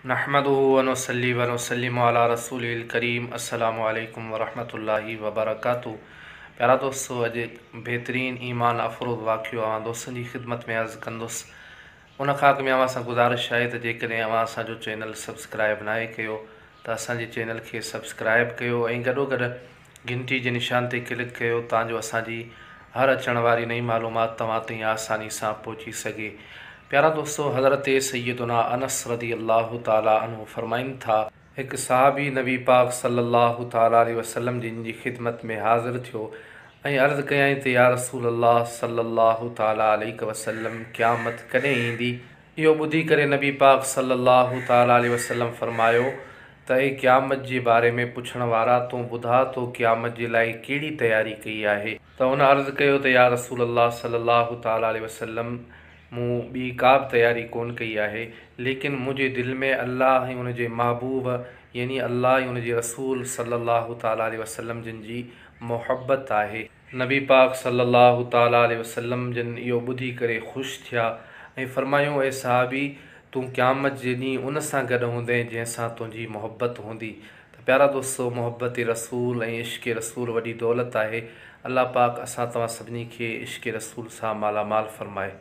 नहमदुहु व नुसल्ली व नुसल्लिमु अला रसूलिल करीम। अस्सलामु अलैकुम वरहमतुल्लाहि वबरकातुहू। प्यारा दोस्तों, अॼु बेहतरीन ईमान अफ़रोज़ वाक़ियो अवां दोस्तनि जी ख़िदमत में अर्ज़ु कंदुसि। उन खां अॻु में अवां सां गुज़ारिश आहे त जेकॾहिं अवां असांजो चैनल सब्सक्राइब नाहे कयो त असांजे चैनल खे सब्सक्राइब कयो ऐं गॾोगॾु घंटी जे निशान ते क्लिक कयो तांजो असांजी हर अचण वारी नई मालूमात तव्हां ताईं आसानी सां पहुची सघे। प्यारा दोस्तों, हज़रत सैयदुना अनस रदी अल्लाह ताला अन्हु फरमाइनि था, हिकु सहाबी नबी पाक सल्लल्लाहु ताला अलैहि वसल्लम जिन जी ख़िदमत में हाज़िर थियो ऐं अर्ज़ु कयाईं त या रसूल अल्लाह सल्लल्लाहु ताला अलैहि वसल्लम क़यामत कॾहिं ईंदी। इहो ॿुधी करे नबी पाक सल्लल्लाहु ताला अलैहि वसल्लम फरमायो त ए क़यामत जे बारे में पुछण वारा, तूं ॿुधा तो क़यामत जे लाइ कहिड़ी तयारी कई आहे। त हुन अर्ज़ु कयो त या रसूल अल्लाह सल्लल्लाहु ताला अलैहि वसल्लम, मूं ॿी का बि तयारी कोन कई आहे, लेकिन मुंहिंजे दिलि में अल्लाह ऐं उनजे महबूब यानी अल्लाह ऐं उनजे रसूल सल्लल्लाहु ताला अलैहि वसल्लम जिन जी मोहब्बत आहे। नबी पाक सल्लल्लाहु ताला अलैहि वसल्लम जिन इहो ॿुधी करे ख़ुशि थिया ऐं फरमायूं, ए सहाबी, तूं क़यामत जे ॾींहुं उन सां गॾु हूंदे जंहिंसां तुंहिंजी मोहब्बत हूंदी। त प्यारा दोस्तों, मोहब्बत रसूल ऐं इश्क़ रसूल वॾी दौलत आहे। अल्लाह पाक असां तव्हां सभिनी खे इश्क़ रसूल सां मालामाल फ़रमाए।